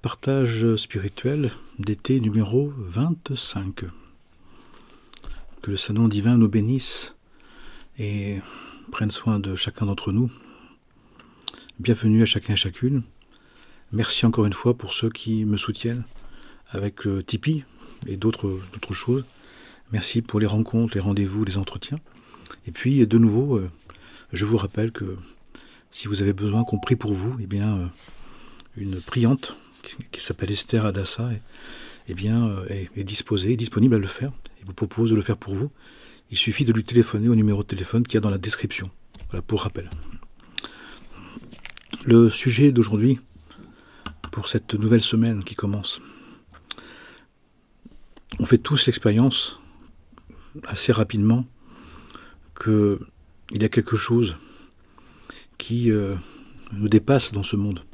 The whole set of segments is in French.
Partage spirituel d'été numéro 25. Que le Saint-Nom divin nous bénisse et prenne soin de chacun d'entre nous. Bienvenue à chacun et chacune. Merci encore une fois pour ceux qui me soutiennent avec le Tipeee et d'autres choses. Merci pour les rencontres, les rendez-vous, les entretiens. Et puis de nouveau, je vous rappelle que si vous avez besoin qu'on prie pour vous, une priante qui s'appelle Esther Adassa est disposée, disponible à le faire. Il vous propose de le faire pour vous. Il suffit de lui téléphoner au numéro de téléphone qu'il y a dans la description. Voilà, pour rappel. Le sujet d'aujourd'hui, pour cette nouvelle semaine qui commence, on fait tous l'expérience, assez rapidement, qu'il y a quelque chose qui nous dépasse dans ce monde.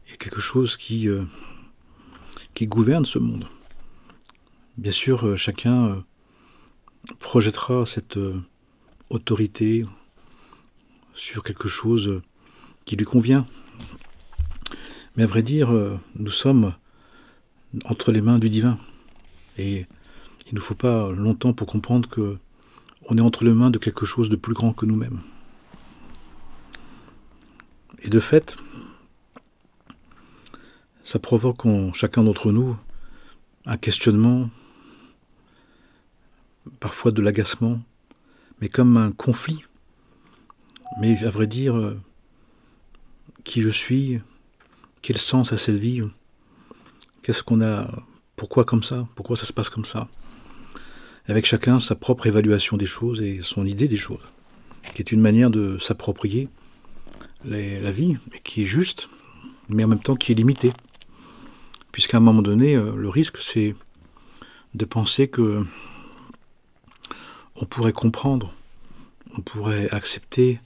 Il y a quelque chose qui gouverne ce monde. Bien sûr, chacun projettera cette autorité sur quelque chose qui lui convient. Mais à vrai dire, nous sommes entre les mains du divin. Et il ne nous faut pas longtemps pour comprendre qu'on est entre les mains de quelque chose de plus grand que nous-mêmes. Et de fait, ça provoque en chacun d'entre nous un questionnement, parfois de l'agacement, mais comme un conflit. Mais à vrai dire, qui je suis, quel sens a cette vie, qu'est-ce qu'on a, pourquoi comme ça, pourquoi ça se passe comme ça. Avec chacun sa propre évaluation des choses et son idée des choses, qui est une manière de s'approprier la vie, et qui est juste, mais en même temps qui est limitée. Puisqu'à un moment donné, le risque, c'est de penser que on pourrait comprendre, on pourrait accepter,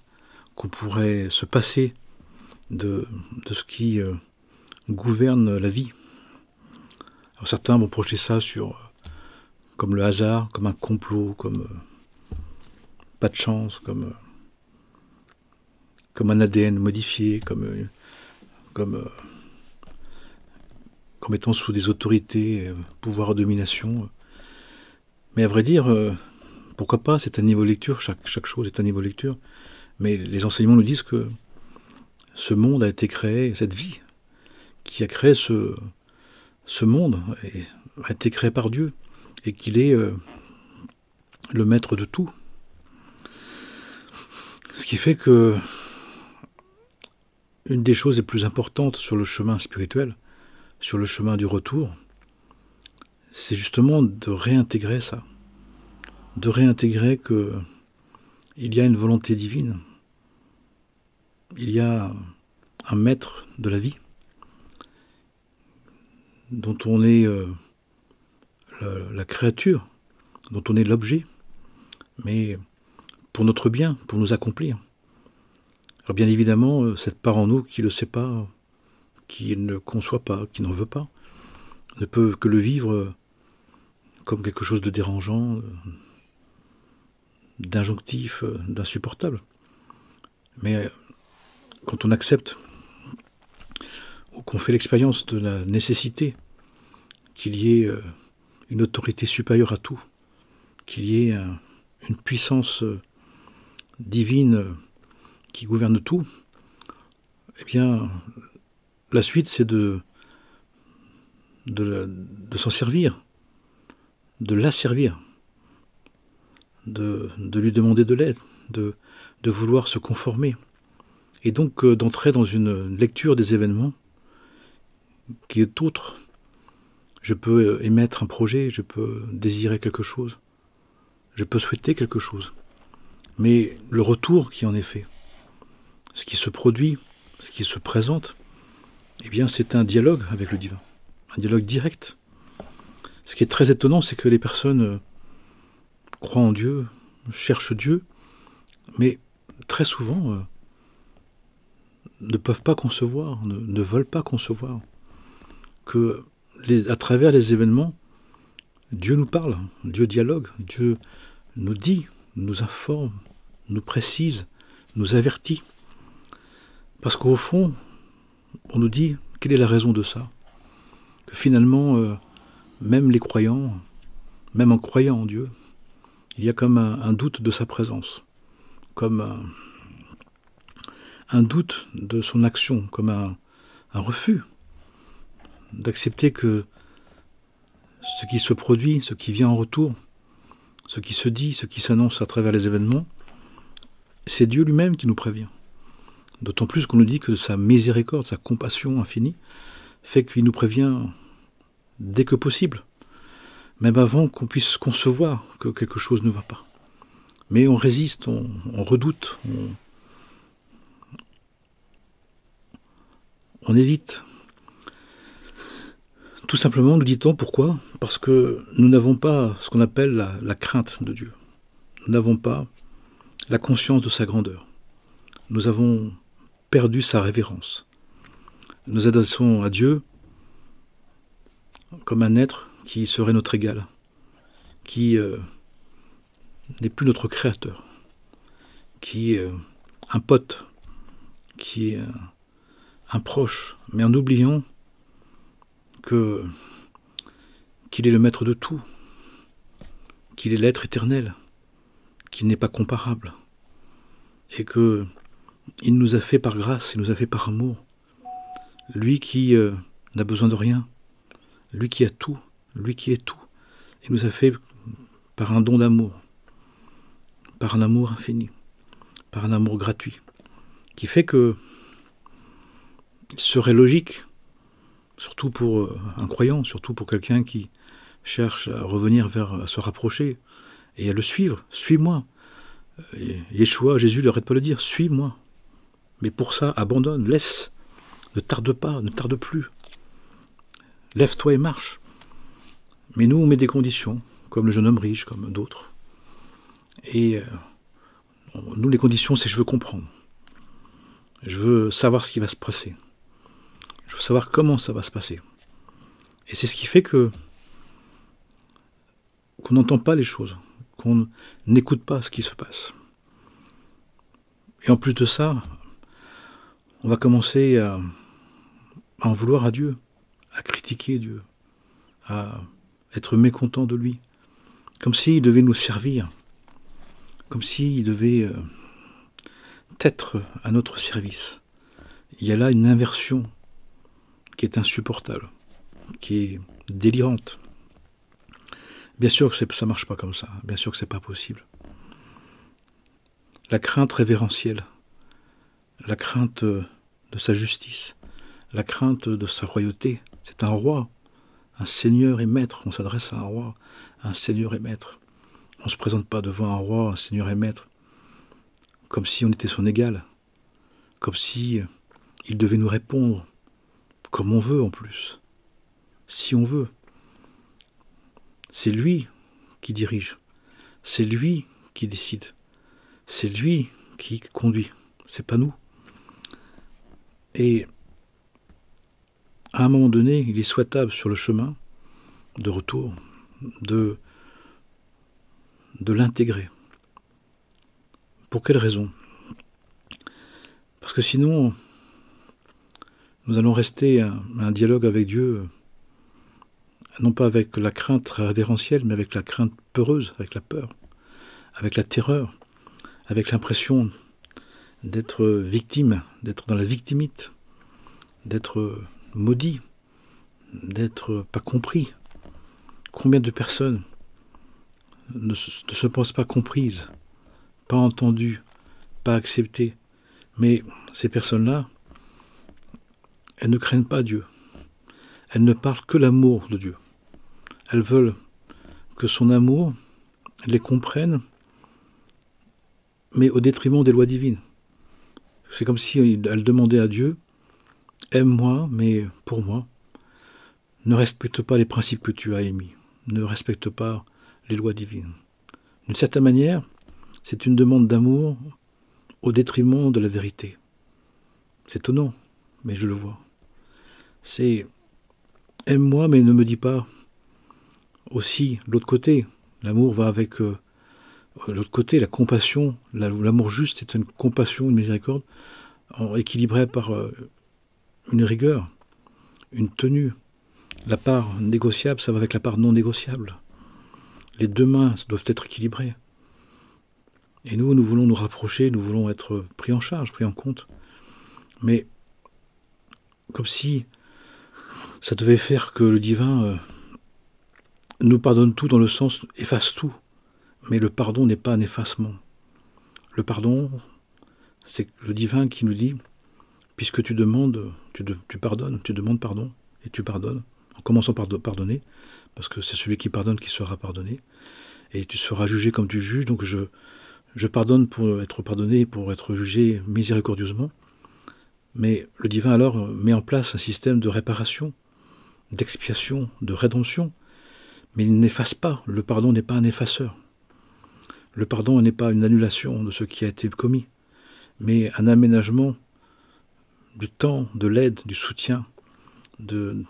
qu'on pourrait se passer de ce qui gouverne la vie. Alors certains vont projeter ça comme le hasard, comme un complot, comme pas de chance, comme un ADN modifié, comme étant sous des autorités, pouvoir, domination. Mais à vrai dire, pourquoi pas, c'est un niveau de lecture, chaque chose est un niveau de lecture. Mais les enseignements nous disent que ce monde a été créé, cette vie qui a créé ce monde a été créé par Dieu et qu'il est le maître de tout. Ce qui fait que une des choses les plus importantes sur le chemin spirituel, sur le chemin du retour, c'est justement de réintégrer ça, de réintégrer qu'il y a une volonté divine, il y a un maître de la vie, dont on est la créature, dont on est l'objet, mais pour notre bien, pour nous accomplir. Alors bien évidemment, cette part en nous qui ne le sait pas, qui ne conçoit pas, qui n'en veut pas, ne peut que le vivre comme quelque chose de dérangeant, d'injonctif, d'insupportable. Mais quand on accepte, ou qu'on fait l'expérience de la nécessité qu'il y ait une autorité supérieure à tout, qu'il y ait une puissance divine qui gouverne tout, eh bien, la suite, c'est de s'en servir, de la servir, de lui demander de l'aide, de vouloir se conformer. Et donc d'entrer dans une lecture des événements qui est autre. Je peux émettre un projet, je peux désirer quelque chose, je peux souhaiter quelque chose. Mais le retour qui en est fait, ce qui se produit, ce qui se présente, eh bien c'est un dialogue avec le divin, un dialogue direct. Ce qui est très étonnant, c'est que les personnes croient en Dieu, cherchent Dieu, mais très souvent ne peuvent pas concevoir, ne veulent pas concevoir que à travers les événements, Dieu nous parle, Dieu dialogue, Dieu nous dit, nous informe, nous précise, nous avertit. Parce qu'au fond, on nous dit, quelle est la raison de ça? que finalement, même les croyants, même en croyant en Dieu, il y a comme un doute de sa présence, comme un doute de son action, comme un refus d'accepter que ce qui se produit, ce qui vient en retour, ce qui se dit, ce qui s'annonce à travers les événements, c'est Dieu lui-même qui nous prévient. D'autant plus qu'on nous dit que sa miséricorde, sa compassion infinie, fait qu'il nous prévient dès que possible, même avant qu'on puisse concevoir que quelque chose ne va pas. Mais on résiste, on redoute, on évite. Tout simplement, nous dit-on, pourquoi ? Parce que nous n'avons pas ce qu'on appelle la crainte de Dieu. Nous n'avons pas la conscience de sa grandeur. Nous avons perdu sa révérence. Nous adressons à Dieu comme un être qui serait notre égal, qui n'est plus notre créateur, qui est un pote, qui est un proche, mais en oubliant qu'il est le maître de tout, qu'il est l'être éternel, qu'il n'est pas comparable, et que il nous a fait par grâce, il nous a fait par amour. Lui qui n'a besoin de rien, lui qui a tout, lui qui est tout, il nous a fait par un don d'amour, par un amour infini, par un amour gratuit, qui fait que il serait logique, surtout pour un croyant, surtout pour quelqu'un qui cherche à revenir à se rapprocher et à le suivre. Suis-moi. Yeshua, Jésus n'arrête pas de le dire, suis-moi. Mais pour ça, abandonne, laisse, ne tarde pas, ne tarde plus. Lève-toi et marche. Mais nous, on met des conditions, comme le jeune homme riche, comme d'autres. Et nous, les conditions, c'est je veux comprendre. Je veux savoir ce qui va se passer. Je veux savoir comment ça va se passer. Et c'est ce qui fait qu'on n'entend pas les choses, qu'on n'écoute pas ce qui se passe. Et en plus de ça, on va commencer à en vouloir à Dieu, à critiquer Dieu, à être mécontent de lui, comme s'il devait nous servir, comme s'il devait être à notre service. Il y a là une inversion qui est insupportable, qui est délirante. Bien sûr que ça ne marche pas comme ça, bien sûr que ce n'est pas possible. La crainte révérentielle, la crainte de sa justice, la crainte de sa royauté, c'est un roi, un seigneur et maître, on s'adresse à un roi, à un seigneur et maître. On ne se présente pas devant un roi, un seigneur et maître, comme si on était son égal, comme si il devait nous répondre comme on veut en plus, si on veut. C'est lui qui dirige, c'est lui qui décide, c'est lui qui conduit, c'est pas nous. Et à un moment donné, il est souhaitable sur le chemin de retour de l'intégrer. Pour quelle raison ? Parce que sinon, nous allons rester à un dialogue avec Dieu, non pas avec la crainte révérentielle, mais avec la crainte peureuse, avec la peur, avec la terreur, avec l'impression d'être victime, d'être dans la victimite, d'être maudit, d'être pas compris. Combien de personnes ne se pensent pas comprises, pas entendues, pas acceptées, mais ces personnes-là, elles ne craignent pas Dieu. Elles ne parlent que l'amour de Dieu. Elles veulent que son amour les comprenne, mais au détriment des lois divines. C'est comme si elles demandaient à Dieu, aime-moi, mais pour moi, ne respecte pas les principes que tu as émis, ne respecte pas les lois divines. D'une certaine manière, c'est une demande d'amour au détriment de la vérité. C'est étonnant, mais je le vois. C'est aime-moi, mais ne me dis pas aussi l'autre côté. L'amour va avec l'autre côté, la compassion. L'amour juste, c'est une compassion, une miséricorde, équilibrée par une rigueur, une tenue, La part négociable, ça va avec la part non négociable. Les deux mains doivent être équilibrées. Et nous voulons nous rapprocher, nous voulons être pris en charge, pris en compte. Mais comme si ça devait faire que le divin nous pardonne tout dans le sens efface tout. Mais le pardon n'est pas un effacement. Le pardon, c'est le divin qui nous dit, puisque tu demandes, tu pardonnes, tu demandes pardon et tu pardonnes, en commençant par pardonner, parce que c'est celui qui pardonne qui sera pardonné, et tu seras jugé comme tu juges, donc je pardonne pour être pardonné, pour être jugé miséricordieusement. Mais le divin alors met en place un système de réparation, d'expiation, de rédemption, mais il n'efface pas, le pardon n'est pas un effaceur. Le pardon n'est pas une annulation de ce qui a été commis, mais un aménagement du temps, de l'aide, du soutien, de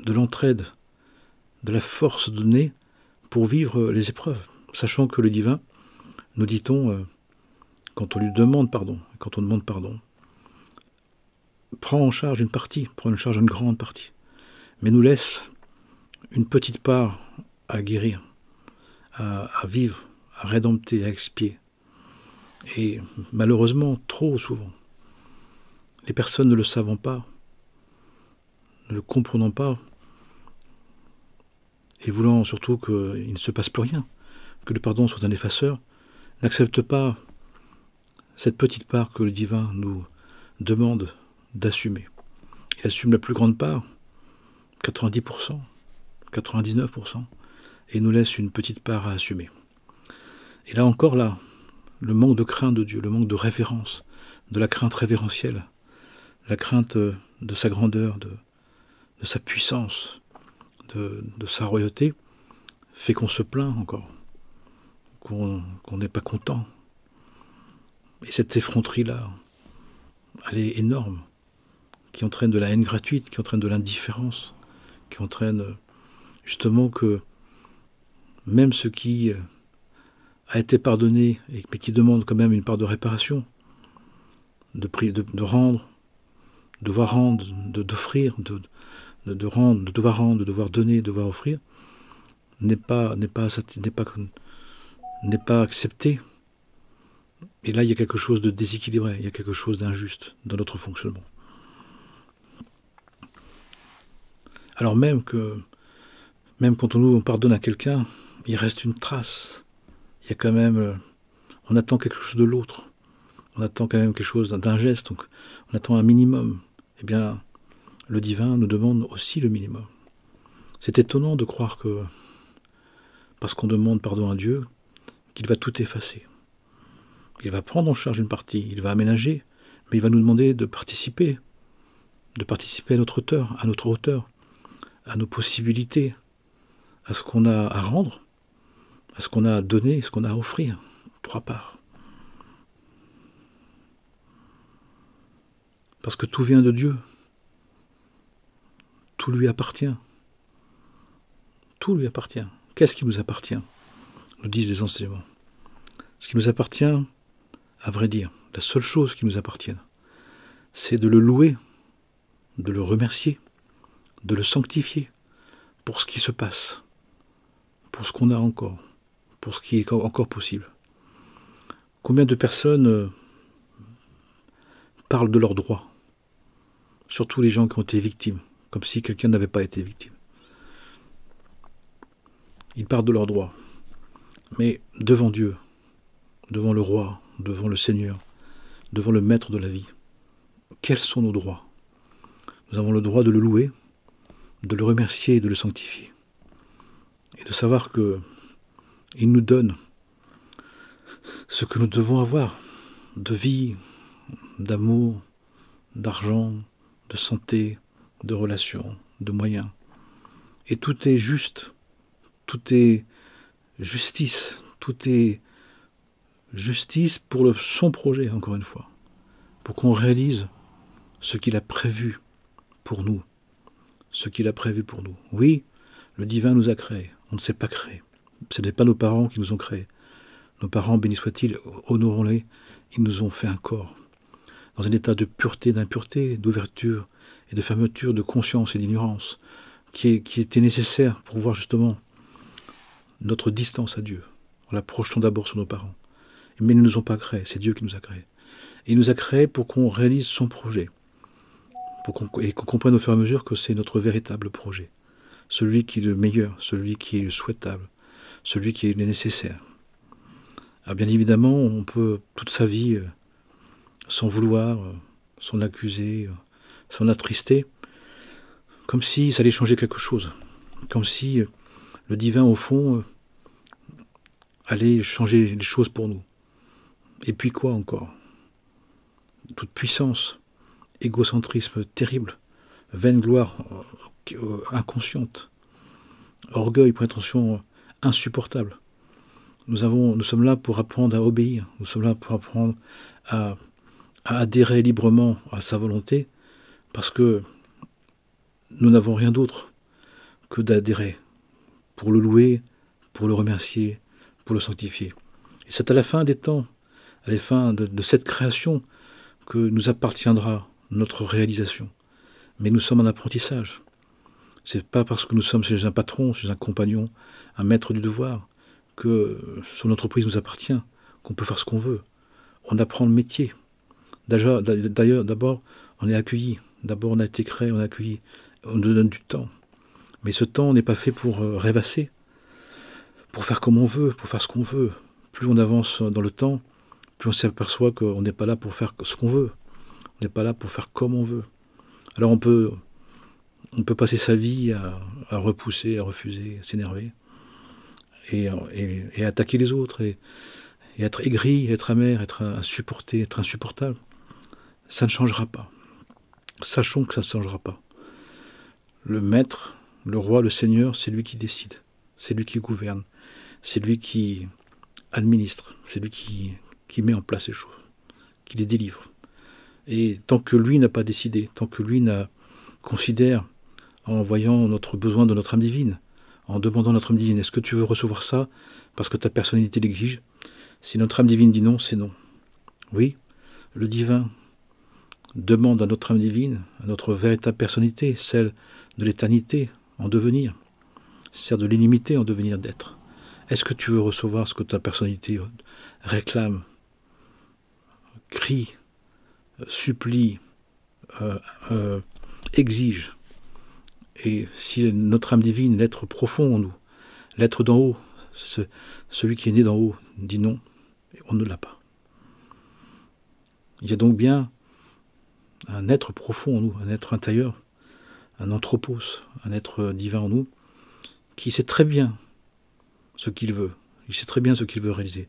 l'entraide, de la force donnée pour vivre les épreuves, sachant que le divin, nous dit-on, quand on lui demande pardon, prend en charge une partie, prend en charge une grande partie, mais nous laisse une petite part à guérir, à vivre, à rédempter, à expier. Et malheureusement, trop souvent, les personnes ne le savant pas, ne le comprenant pas, et voulant surtout qu'il ne se passe plus rien, que le pardon soit un effaceur, n'acceptent pas cette petite part que le divin nous demande d'assumer. Il assume la plus grande part, 90%, 99%, et nous laisse une petite part à assumer. Et là encore, le manque de crainte de Dieu, le manque de révérence, de la crainte révérentielle, la crainte de sa grandeur, de sa puissance, de sa royauté, fait qu'on se plaint encore, qu'on n'est pas content. Et cette effronterie-là, elle est énorme, qui entraîne de la haine gratuite, qui entraîne de l'indifférence, qui entraîne justement que même ce qui a été pardonné, mais qui demande quand même une part de réparation, de rendre, de devoir rendre, d'offrir, de rendre, de devoir rendre, de devoir donner, de devoir offrir, n'est pas accepté. Et là, il y a quelque chose de déséquilibré, il y a quelque chose d'injuste dans notre fonctionnement. Alors même quand on pardonne à quelqu'un, il reste une trace. Il y a quand même, on attend quelque chose de l'autre. On attend quand même quelque chose d'un geste, donc on attend un minimum. Eh bien, le divin nous demande aussi le minimum. C'est étonnant de croire que, parce qu'on demande pardon à Dieu, qu'il va tout effacer. Il va prendre en charge une partie, il va aménager, mais il va nous demander de participer à notre hauteur, à nos possibilités, à ce qu'on a à rendre, à ce qu'on a à donner, ce qu'on a à offrir. 3 parts. Parce que tout vient de Dieu. Tout lui appartient. Tout lui appartient. Qu'est-ce qui nous appartient? Nous disent les enseignements. Ce qui nous appartient, à vrai dire, la seule chose qui nous appartienne, c'est de le louer, de le remercier, de le sanctifier pour ce qui se passe, pour ce qu'on a encore, pour ce qui est encore possible. Combien de personnes parlent de leurs droits, surtout les gens qui ont été victimes, comme si quelqu'un n'avait pas été victime. Ils parlent de leurs droits, mais devant Dieu, devant le roi, devant le Seigneur, devant le maître de la vie, quels sont nos droits? Nous avons le droit de le louer, de le remercier et de le sanctifier. Et de savoir qu'il nous donne ce que nous devons avoir, de vie, d'amour, d'argent, de santé, de relations, de moyens. Et tout est juste, tout est justice, tout est justice pour son projet, encore une fois, pour qu'on réalise ce qu'il a prévu pour nous, ce qu'il a prévu pour nous. Oui, le divin nous a créés, on ne s'est pas créé. Ce n'est pas nos parents qui nous ont créés. Nos parents, bénis soient-ils, honorons-les, ils nous ont fait un corps, dans un état de pureté, d'impureté, d'ouverture et de fermeture de conscience et d'ignorance qui était nécessaire pour voir justement notre distance à Dieu, en la projetant d'abord sur nos parents. Mais ils ne nous ont pas créés, c'est Dieu qui nous a créés. Et il nous a créés pour qu'on réalise son projet, et qu'on comprenne au fur et à mesure que c'est notre véritable projet, celui qui est le meilleur, celui qui est le souhaitable, celui qui est le nécessaire. Alors bien évidemment, on peut toute sa vie s'en vouloir, s'en accuser, s'en attrister, comme si ça allait changer quelque chose, comme si le divin au fond allait changer les choses pour nous. Et puis quoi encore? Toute puissance, égocentrisme terrible, vaine gloire inconsciente, orgueil, prétention insupportable. Nous sommes là pour apprendre à obéir, nous sommes là pour apprendre à adhérer librement à sa volonté, parce que nous n'avons rien d'autre que d'adhérer, pour le louer, pour le remercier, pour le sanctifier. Et c'est à la fin des temps, à la fin de cette création, que nous appartiendra notre réalisation. Mais nous sommes en apprentissage. C'est pas parce que nous sommes chez un patron, chez un compagnon, un maître du devoir, que son entreprise nous appartient, qu'on peut faire ce qu'on veut. On apprend le métier. D'ailleurs, d'abord, on est accueilli. D'abord, on a été créé, on est accueilli. On nous donne du temps. Mais ce temps n'est pas fait pour rêvasser, pour faire comme on veut, pour faire ce qu'on veut. Plus on avance dans le temps, plus on s'aperçoit qu'on n'est pas là pour faire ce qu'on veut. On n'est pas là pour faire comme on veut. Alors on peut passer sa vie à repousser, à refuser, à s'énerver, et attaquer les autres, et être aigri, être amer, être insupporté, être insupportable. Ça ne changera pas. Sachons que ça ne changera pas. Le maître, le roi, le seigneur, c'est lui qui décide. C'est lui qui gouverne. C'est lui qui administre. C'est lui qui met en place les choses, qui les délivre. Et tant que lui n'a pas décidé, tant que lui considère, en voyant notre besoin de notre âme divine, en demandant à notre âme divine, est-ce que tu veux recevoir ça parce que ta personnalité l'exige? Si notre âme divine dit non, c'est non. Oui, le divin demande à notre âme divine, à notre véritable personnalité, celle de l'éternité en devenir, celle de l'inimité en devenir d'être. Est-ce que tu veux recevoir ce que ta personnalité réclame, crie, supplie, exige? Et si notre âme divine, l'être profond en nous, l'être d'en haut, celui qui est né d'en haut, dit non, on ne l'a pas. Il y a donc bien un être profond en nous, un être intérieur, un anthropos, un être divin en nous, qui sait très bien ce qu'il veut. Il sait très bien ce qu'il veut réaliser.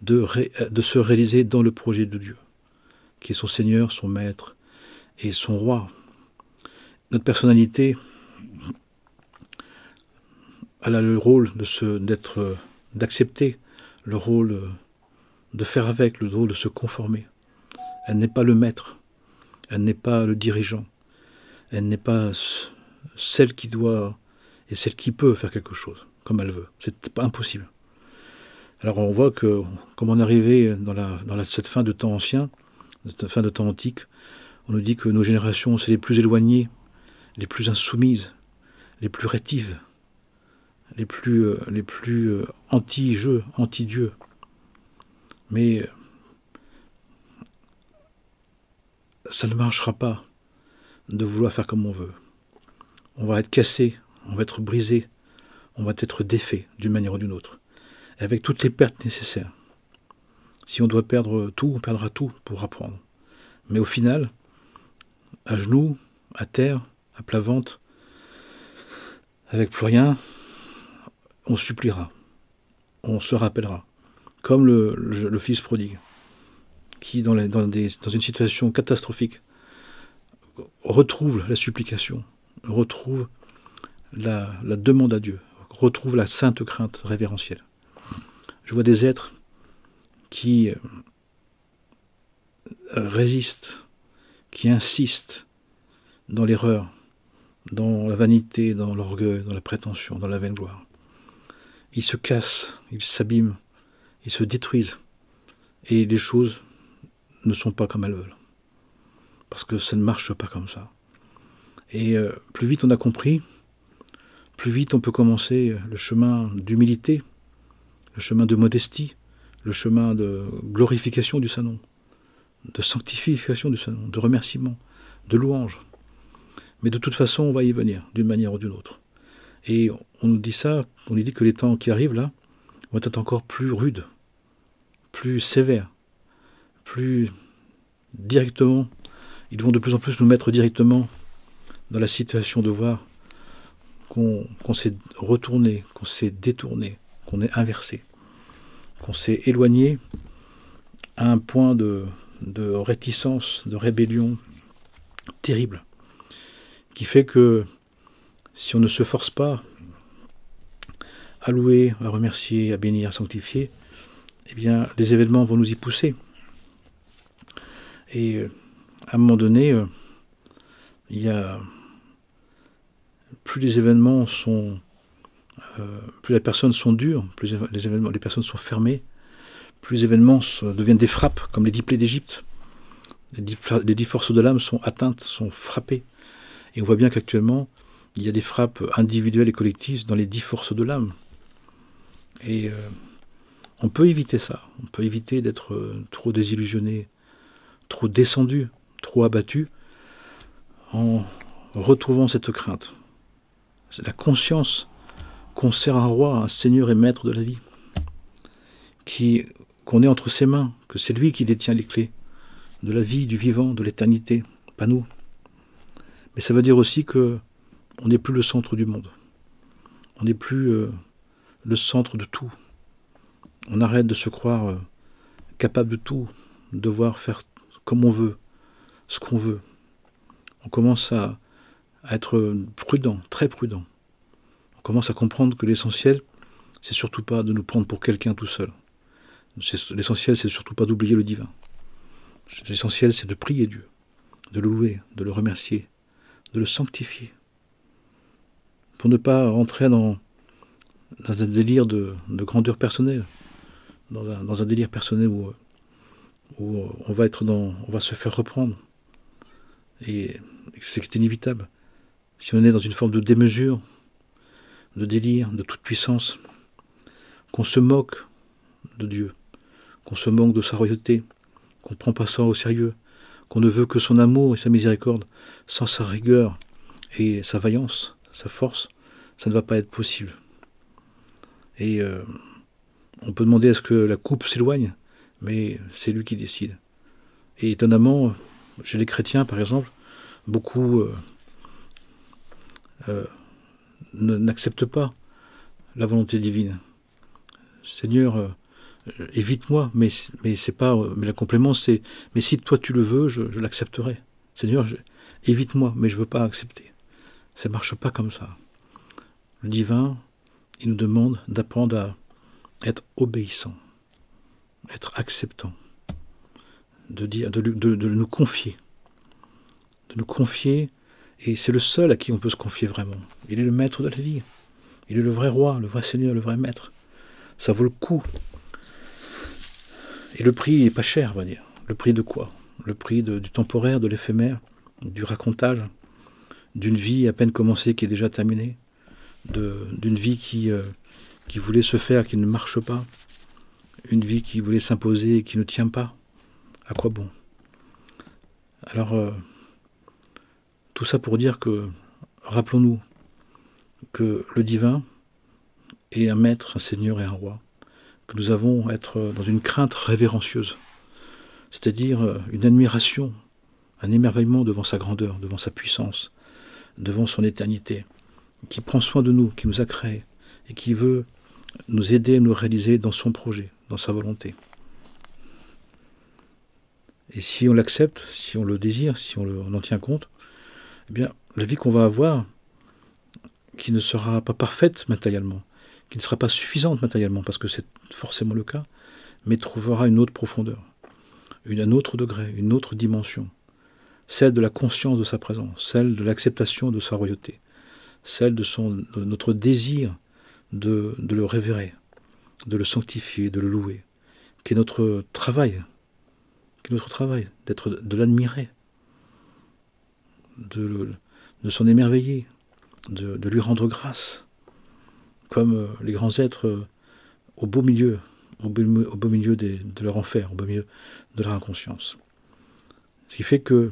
De se réaliser dans le projet de Dieu, qui est son Seigneur, son Maître et son Roi. Notre personnalité, elle a le rôle d'accepter, le rôle de faire avec, le rôle de se conformer. Elle n'est pas le maître, elle n'est pas le dirigeant, elle n'est pas celle qui doit et celle qui peut faire quelque chose comme elle veut. C'est pas impossible. Alors on voit que, comme on est arrivé dans cette fin de temps ancien, cette fin de temps antique, on nous dit que nos générations, c'est les plus éloignées, les plus insoumises, les plus rétives, les plus anti-jeu, anti-Dieu. Mais ça ne marchera pas de vouloir faire comme on veut. On va être cassé, on va être brisé, on va être défait d'une manière ou d'une autre, avec toutes les pertes nécessaires. Si on doit perdre tout, on perdra tout pour apprendre. Mais au final, à genoux, à terre, à plat ventre, avec plus rien, on suppliera, on se rappellera, comme le fils prodigue, qui dans une situation catastrophique retrouve la supplication, retrouve la demande à Dieu, retrouve la sainte crainte révérentielle. Je vois des êtres qui résistent, qui insistent dans l'erreur, dans la vanité, dans l'orgueil, dans la prétention, dans la vaine gloire. Ils se cassent, ils s'abîment, ils se détruisent. Et les choses ne sont pas comme elles veulent. Parce que ça ne marche pas comme ça. Et plus vite on a compris, plus vite on peut commencer le chemin d'humilité, le chemin de modestie, le chemin de glorification du Saint-Nom, de sanctification du Saint-Nom, de remerciement, de louange. Mais de toute façon, on va y venir, d'une manière ou d'une autre. Et on nous dit ça, on nous dit que les temps qui arrivent là vont être encore plus rudes, plus sévères, plus directement. Ils vont de plus en plus nous mettre directement dans la situation de voir qu'on s'est retourné, qu'on s'est détourné, qu'on est inversé, qu'on s'est éloigné à un point de réticence, de rébellion terrible, qui fait que si on ne se force pas à louer, à remercier, à bénir, à sanctifier, eh bien les événements vont nous y pousser. Et à un moment donné, il y a plus les événements sont, plus les personnes sont dures, plus les personnes sont fermées, plus les événements deviennent des frappes, comme les 10 plaies d'Égypte. Les 10 forces de l'âme sont atteintes, sont frappées. Et on voit bien qu'actuellement, il y a des frappes individuelles et collectives dans les 10 forces de l'âme. Et on peut éviter ça. On peut éviter d'être trop désillusionné, trop descendu, trop abattu, en retrouvant cette crainte. C'est la conscience qu'on sert un roi, un seigneur et maître de la vie, qu'on est entre ses mains, que c'est lui qui détient les clés de la vie, du vivant, de l'éternité, pas nous. Mais ça veut dire aussi que on n'est plus le centre du monde. On n'est plus le centre de tout. On arrête de se croire capable de tout, de devoir faire comme on veut, ce qu'on veut. On commence à être prudent, très prudent. On commence à comprendre que l'essentiel, c'est surtout pas de nous prendre pour quelqu'un tout seul. L'essentiel, c'est surtout pas d'oublier le divin. L'essentiel, c'est de prier Dieu, de le louer, de le remercier, de le sanctifier, pour ne pas rentrer dans un délire de grandeur personnelle, dans un délire personnel où on va se faire reprendre. Et c'est inévitable. Si on est dans une forme de démesure, de délire, de toute puissance, qu'on se moque de Dieu, qu'on se moque de sa royauté, qu'on ne prend pas ça au sérieux, qu'on ne veut que son amour et sa miséricorde, sans sa rigueur et sa vaillance, sa force, ça ne va pas être possible. Et on peut demander à ce que la coupe s'éloigne, mais c'est lui qui décide. Et étonnamment, chez les chrétiens, par exemple, beaucoup n'acceptent pas la volonté divine. Seigneur, évite-moi, mais c'est pas. Mais le complément, c'est mais si toi tu le veux, je l'accepterai. Seigneur, évite-moi, mais je veux pas accepter. Ça marche pas comme ça. Le divin, il nous demande d'apprendre à être obéissant, être acceptant, de nous confier, et c'est le seul à qui on peut se confier vraiment. Il est le maître de la vie, il est le vrai roi, le vrai seigneur, le vrai maître. Ça vaut le coup. Et le prix n'est pas cher, on va dire. Le prix de quoi? Le prix du temporaire, de l'éphémère, du racontage, d'une vie à peine commencée qui est déjà terminée, d'une vie qui voulait se faire, qui ne marche pas, une vie qui voulait s'imposer et qui ne tient pas. À quoi bon? Alors, tout ça pour dire que, rappelons-nous que le divin est un maître, un seigneur et un roi, que nous avons à être dans une crainte révérencieuse, c'est-à-dire une admiration, un émerveillement devant sa grandeur, devant sa puissance, devant son éternité, qui prend soin de nous, qui nous a créés, et qui veut nous aider à nous réaliser dans son projet, dans sa volonté. Et si on l'accepte, si on le désire, si on en tient compte, eh bien, la vie qu'on va avoir, qui ne sera pas parfaite matériellement, qui ne sera pas suffisante matériellement, parce que c'est forcément le cas, mais trouvera une autre profondeur, un autre degré, une autre dimension, celle de la conscience de sa présence, celle de l'acceptation de sa royauté, celle de notre désir de le révérer, de le sanctifier, de le louer, qui est notre travail, de l'admirer, de de s'en émerveiller, de lui rendre grâce, comme les grands êtres au beau milieu, au beau milieu de leur enfer, au beau milieu de leur inconscience. Ce qui fait que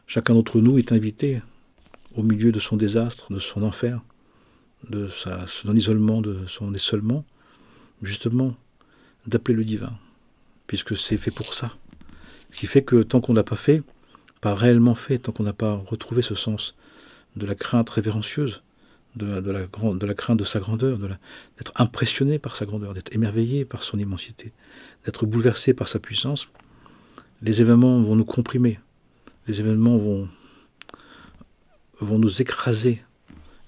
chacun d'entre nous est invité au milieu de son désastre, de son enfer, de son isolement, de son isolement, justement, d'appeler le divin, puisque c'est fait pour ça. Ce qui fait que tant qu'on n'a pas fait, pas réellement fait, tant qu'on n'a pas retrouvé ce sens de la crainte révérencieuse, de la crainte de sa grandeur, d'être impressionné par sa grandeur, d'être émerveillé par son immensité, d'être bouleversé par sa puissance, les événements vont nous comprimer, les événements vont nous écraser,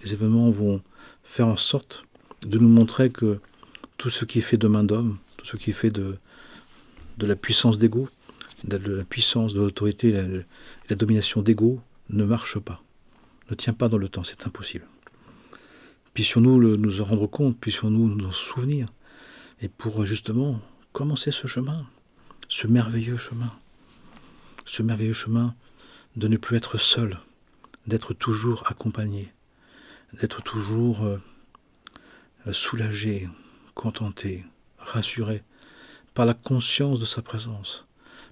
les événements vont faire en sorte de nous montrer que tout ce qui est fait de main d'homme, tout ce qui est fait de la puissance d'ego, de la puissance de l'autorité, la domination d'ego, ne marche pas, ne tient pas dans le temps, c'est impossible. Puissions-nous nous en rendre compte, puissions-nous nous en souvenir, et pour justement commencer ce chemin, ce merveilleux chemin de ne plus être seul, d'être toujours accompagné, d'être toujours soulagé, contenté, rassuré, par la conscience de sa présence,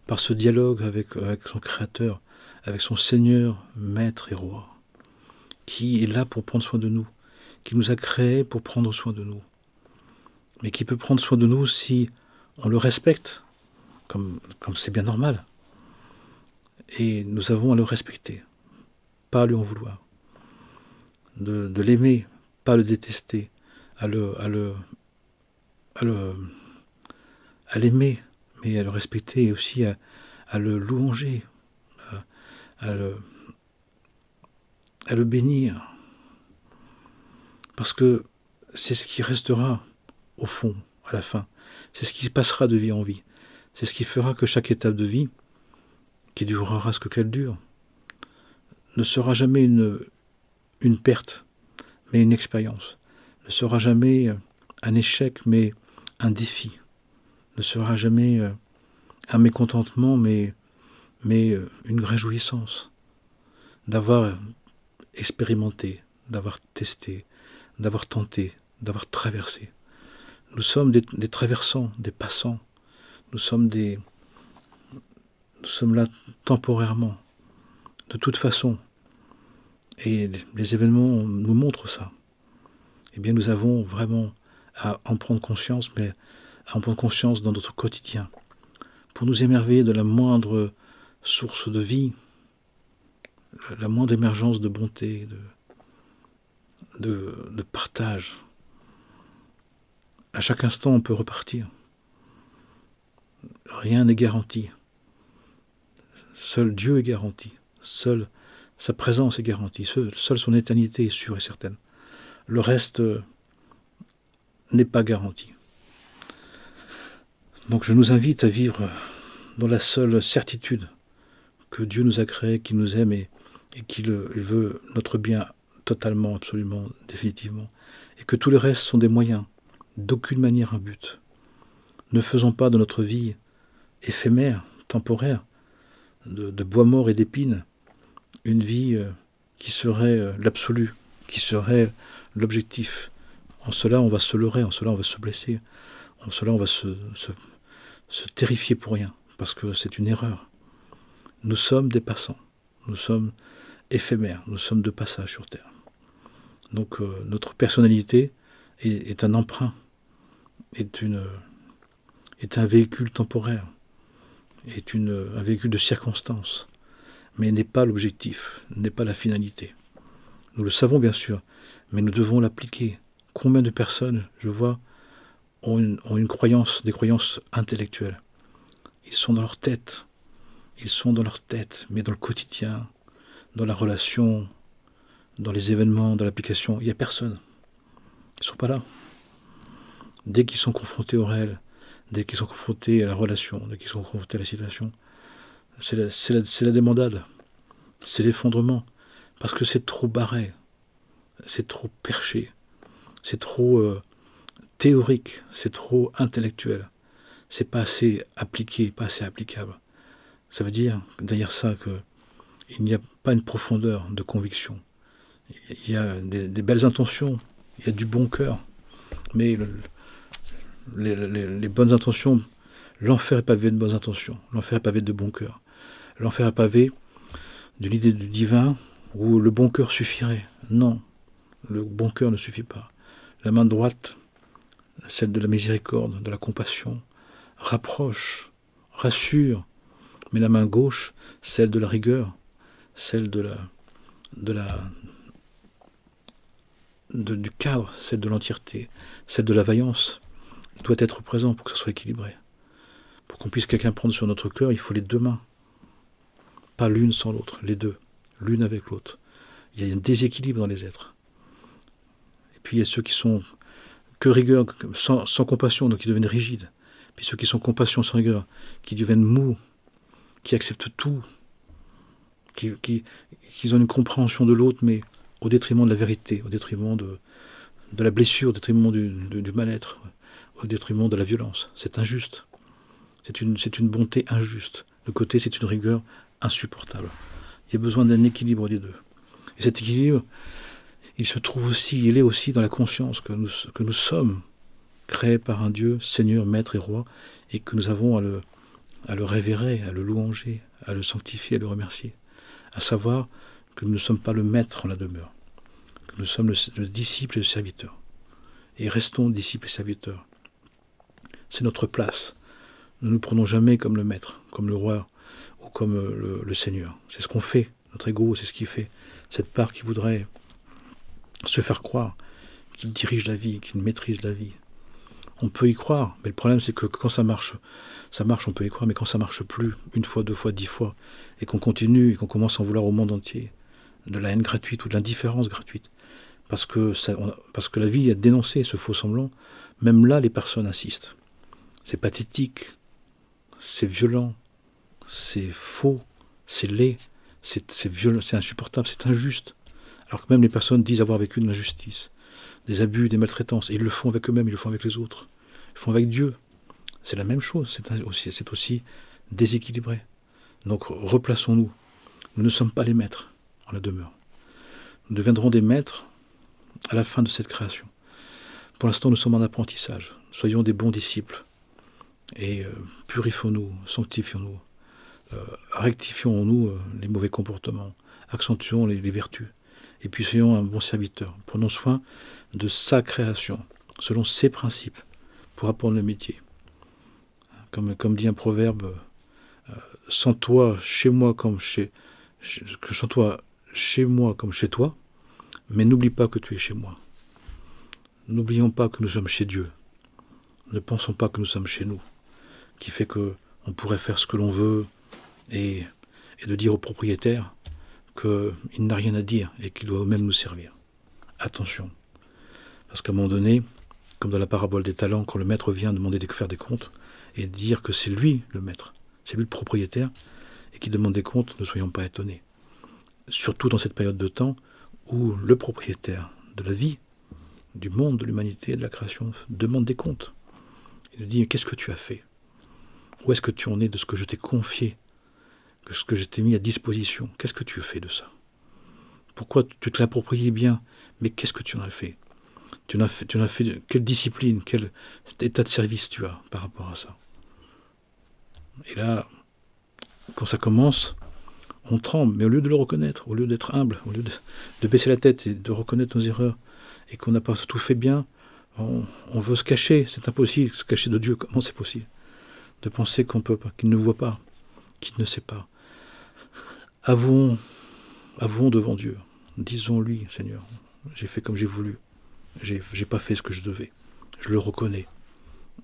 par ce dialogue avec son Créateur, avec son Seigneur, Maître et Roi, qui est là pour prendre soin de nous, qui nous a créés pour prendre soin de nous, mais qui peut prendre soin de nous si on le respecte, comme c'est bien normal. Et nous avons à le respecter, pas à lui en vouloir, de l'aimer, pas à le détester, à l'aimer, mais à le respecter et aussi à le louanger, à le bénir. Parce que c'est ce qui restera au fond, à la fin. C'est ce qui passera de vie en vie. C'est ce qui fera que chaque étape de vie, qui durera ce qu'elle dure, ne sera jamais une perte, mais une expérience. Ne sera jamais un échec, mais un défi. Ne sera jamais un mécontentement, mais une réjouissance d'avoir expérimenté, d'avoir testé, d'avoir tenté, d'avoir traversé. Nous sommes des traversants, des passants. Nous sommes là temporairement, de toute façon. Et les événements nous montrent ça. Eh bien, nous avons vraiment à en prendre conscience, mais à en prendre conscience dans notre quotidien, pour nous émerveiller de la moindre source de vie, la moindre émergence de bonté, de partage. À chaque instant, on peut repartir. Rien n'est garanti. Seul Dieu est garanti. Seule sa présence est garantie. Seule son éternité est sûre et certaine. Le reste n'est pas garanti. Donc je nous invite à vivre dans la seule certitude que Dieu nous a créés, qu'il nous aime et qu'il veut notre bien totalement, absolument, définitivement. Et que tout le reste sont des moyens, d'aucune manière un but. Ne faisons pas de notre vie éphémère, temporaire, de bois mort et d'épines, une vie qui serait l'absolu, qui serait l'objectif. En cela, on va se leurrer, en cela, on va se blesser, en cela, on va se terrifier pour rien, parce que c'est une erreur. Nous sommes des passants, nous sommes éphémères, nous sommes de passage sur Terre. Donc notre personnalité est un emprunt, est un véhicule temporaire, est un véhicule de circonstance, mais n'est pas l'objectif, n'est pas la finalité. Nous le savons bien sûr, mais nous devons l'appliquer. Combien de personnes, je vois, ont une croyance, des croyances intellectuelles. Ils sont dans leur tête, mais dans le quotidien, dans la relation, dans les événements, dans l'application, il n'y a personne. Ils ne sont pas là. Dès qu'ils sont confrontés au réel, dès qu'ils sont confrontés à la relation, dès qu'ils sont confrontés à la situation, c'est la débandade, c'est l'effondrement, parce que c'est trop barré, c'est trop perché, c'est trop théorique, c'est trop intellectuel, c'est pas assez appliqué, pas assez applicable. Ça veut dire derrière ça qu'il n'y a pas une profondeur de conviction. Il y a des belles intentions, il y a du bon cœur, mais les bonnes intentions, l'enfer est pavé de bonnes intentions, l'enfer est pavé de bon cœur, l'enfer est pavé de l'idée du divin où le bon cœur suffirait. Non, le bon cœur ne suffit pas. La main droite, celle de la miséricorde, de la compassion, rapproche, rassure, mais la main gauche, celle de la rigueur, celle du cadre, celle de l'entièreté, celle de la vaillance, doit être présent pour que ça soit équilibré. Pour qu'on puisse quelqu'un prendre sur notre cœur, il faut les deux mains. Pas l'une sans l'autre, les deux, l'une avec l'autre. Il y a un déséquilibre dans les êtres. Et puis il y a ceux qui sont que rigueur, sans compassion, donc qui deviennent rigides. Puis ceux qui sont compassion sans rigueur, qui deviennent mous, qui acceptent tout, qui ont une compréhension de l'autre, mais au détriment de la vérité, au détriment de la blessure, au détriment du mal-être, au détriment de la violence. C'est injuste. C'est une bonté injuste. De côté, c'est une rigueur insupportable. Il y a besoin d'un équilibre des deux. Et cet équilibre, il se trouve aussi, il est aussi dans la conscience que nous sommes créés par un Dieu, Seigneur, Maître et Roi, et que nous avons à le révérer, à le louanger, à le sanctifier, à le remercier. À savoir que nous ne sommes pas le Maître en la demeure, que nous sommes le disciple et le serviteur. Et restons disciples et serviteurs. C'est notre place. Nous ne nous prenons jamais comme le Maître, comme le Roi ou comme le Seigneur. C'est ce qu'on fait. Notre ego, c'est ce qu'il fait. Cette part qui voudrait se faire croire qu'il dirige la vie, qu'il maîtrise la vie. On peut y croire, mais le problème c'est que quand ça marche, on peut y croire, mais quand ça marche plus, une fois, 2 fois, 10 fois, et qu'on continue, et qu'on commence à en vouloir au monde entier, de la haine gratuite ou de l'indifférence gratuite, parce que la vie a dénoncé ce faux semblant, même là les personnes insistent. C'est pathétique, c'est violent, c'est faux, c'est laid, c'est violent, c'est insupportable, c'est injuste. Alors que même les personnes disent avoir vécu de l'injustice, des abus, des maltraitances, et ils le font avec eux-mêmes, ils le font avec les autres, ils le font avec Dieu. C'est la même chose, c'est aussi déséquilibré. Donc replaçons-nous. Nous ne sommes pas les maîtres en la demeure. Nous deviendrons des maîtres à la fin de cette création. Pour l'instant, nous sommes en apprentissage. Soyons des bons disciples et purifions-nous, sanctifions-nous, rectifions-nous les mauvais comportements, accentuons les vertus. Et puis soyons un bon serviteur. Prenons soin de sa création, selon ses principes, pour apprendre le métier. Comme dit un proverbe, sens-toi chez moi comme sens-toi chez moi comme chez toi, mais n'oublie pas que tu es chez moi. N'oublions pas que nous sommes chez Dieu. Ne pensons pas que nous sommes chez nous, qui fait qu'on pourrait faire ce que l'on veut et de dire au propriétaire qu'il n'a rien à dire et qu'il doit même nous servir. Attention, parce qu'à un moment donné, comme dans la parabole des talents, quand le maître vient demander de faire des comptes et dire que c'est lui le maître, c'est lui le propriétaire, et qui demande des comptes, ne soyons pas étonnés. Surtout dans cette période de temps où le propriétaire de la vie, du monde, de l'humanité, de la création, demande des comptes. Il nous dit, qu'est-ce que tu as fait? Où est-ce que tu en es de ce que je t'ai confié, de ce que je t'ai mis à disposition? Qu'est-ce que tu as fait de ça? Pourquoi tu te l'appropries bien? Mais qu'est-ce que tu en as fait? Tu en as fait quelle discipline, quel état de service tu as par rapport à ça? Et là, quand ça commence, on tremble, mais au lieu de le reconnaître, au lieu d'être humble, au lieu de baisser la tête et de reconnaître nos erreurs, et qu'on n'a pas tout fait bien, on veut se cacher. C'est impossible, se cacher de Dieu. Comment c'est possible? De penser qu'on peut pas, qu'il ne voit pas, qu'il ne sait pas. Avouons devant Dieu. Disons-lui, Seigneur, j'ai fait comme j'ai voulu. J'ai pas fait ce que je devais. Je le reconnais.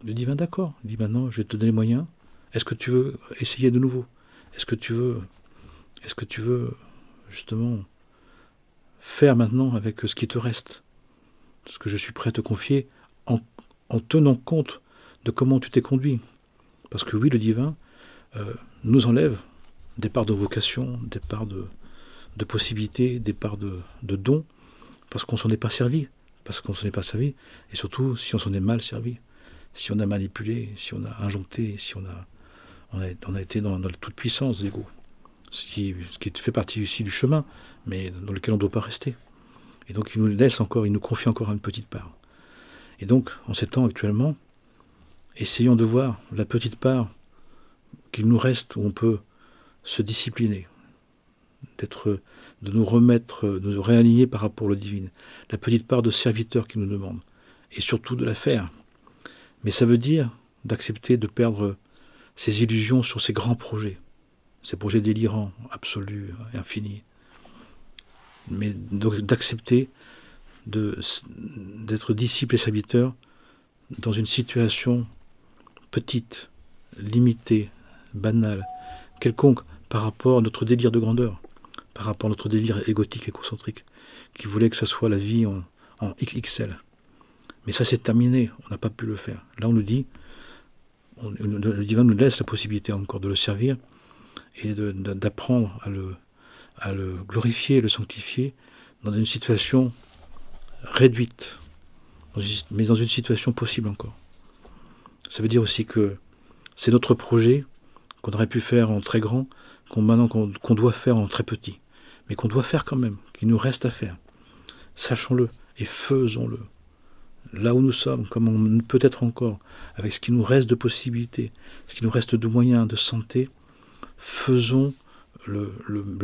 Le divin, d'accord. Il dit maintenant, je vais te donner les moyens. Est-ce que tu veux essayer de nouveau? Est-ce que tu veux justement faire maintenant avec ce qui te reste, ce que je suis prêt à te confier, en tenant compte de comment tu t'es conduit? Parce que oui, le divin nous enlève des parts de vocation, des parts de possibilités, des parts de dons, parce qu'on s'en est pas servi, et surtout si on s'en est mal servi, si on a manipulé, si on a injoncté, si on a été dans la toute-puissance de l'ego. ce qui fait partie aussi du chemin, mais dans lequel on ne doit pas rester. Et donc il nous laisse encore, il nous confie encore une petite part. Et donc, en ces temps actuellement, essayons de voir la petite part qu'il nous reste où on peut se discipliner, de nous remettre, de nous réaligner par rapport au divin, la petite part de serviteur qui nous demande, et surtout de la faire. Mais ça veut dire d'accepter de perdre ses illusions sur ces grands projets, ces projets délirants, absolus et infinis. Mais d'accepter d'être disciple et serviteur dans une situation petite, limitée, banale, quelconque par rapport à notre délire de grandeur, par rapport à notre délire égotique et concentrique, qui voulait que ça soit la vie en XXL. Mais ça c'est terminé, on n'a pas pu le faire. Là on nous dit, le divin nous laisse la possibilité encore de le servir et d'apprendre à le glorifier, le sanctifier dans une situation réduite, mais dans une situation possible encore. Ça veut dire aussi que c'est notre projet qu'on aurait pu faire en très grand, qu'on doit faire en très petit, mais qu'on doit faire quand même, qu'il nous reste à faire. Sachons-le et faisons-le. Là où nous sommes, comme on peut être encore, avec ce qui nous reste de possibilités, ce qui nous reste de moyens, de santé, faisons le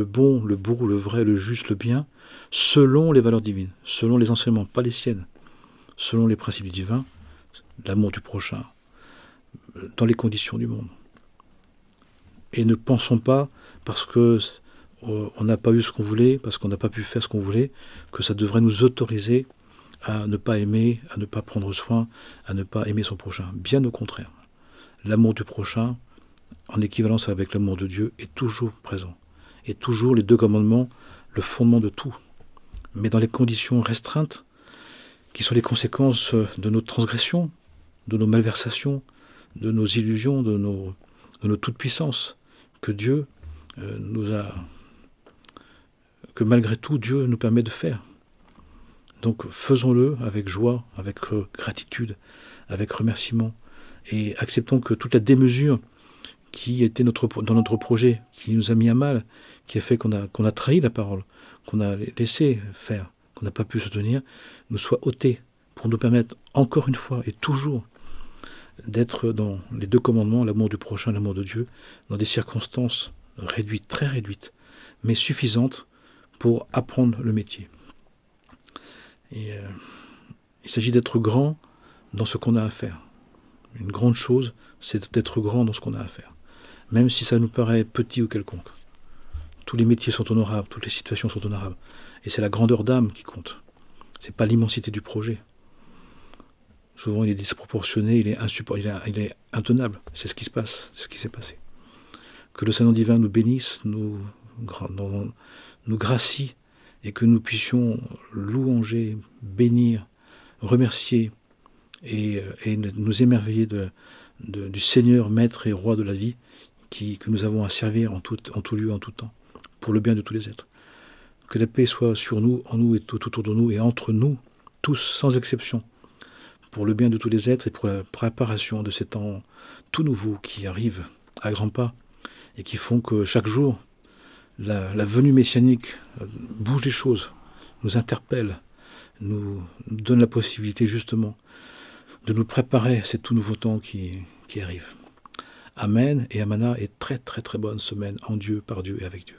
bon, le beau, le vrai, le juste, le bien, selon les valeurs divines, selon les enseignements, pas les siennes, selon les principes du divin, l'amour du prochain, dans les conditions du monde. Et ne pensons pas, parce que on n'a pas eu ce qu'on voulait, parce qu'on n'a pas pu faire ce qu'on voulait, que ça devrait nous autoriser à ne pas aimer, à ne pas prendre soin, à ne pas aimer son prochain. Bien au contraire. L'amour du prochain, en équivalence avec l'amour de Dieu, est toujours présent. Et toujours les deux commandements, le fondement de tout. Mais dans les conditions restreintes, qui sont les conséquences de nos transgressions, de nos malversations, de nos illusions, de nos toute-puissance, que Dieu que malgré tout Dieu nous permet de faire. Donc faisons-le avec joie, avec gratitude, avec remerciement, et acceptons que toute la démesure qui était dans notre projet, qui nous a mis à mal, qui a fait qu'on a trahi la parole, qu'on a laissé faire, qu'on n'a pas pu se tenir, nous soit ôtée pour nous permettre encore une fois et toujours d'être dans les deux commandements, l'amour du prochain, l'amour de Dieu, dans des circonstances réduites, très réduites, mais suffisantes pour apprendre le métier. Et il s'agit d'être grand dans ce qu'on a à faire. Une grande chose, c'est d'être grand dans ce qu'on a à faire. Même si ça nous paraît petit ou quelconque. Tous les métiers sont honorables, toutes les situations sont honorables. Et c'est la grandeur d'âme qui compte. C'est pas l'immensité du projet. Souvent il est disproportionné, il est intenable. C'est ce qui se passe, c'est ce qui s'est passé. Que le Saint-Nom divin nous bénisse, nous gracie, et que nous puissions louanger, bénir, remercier et nous émerveiller du Seigneur, Maître et Roi de la vie, que nous avons à servir en tout lieu, en tout temps, pour le bien de tous les êtres. Que la paix soit sur nous, en nous et tout autour de nous, et entre nous, tous, sans exception, pour le bien de tous les êtres et pour la préparation de ces temps tout nouveaux qui arrivent à grands pas et qui font que chaque jour, la venue messianique bouge les choses, nous interpelle, nous donne la possibilité justement de nous préparer à ces tout nouveaux temps qui arrivent. Amen et Amana, et très très très bonne semaine en Dieu, par Dieu et avec Dieu.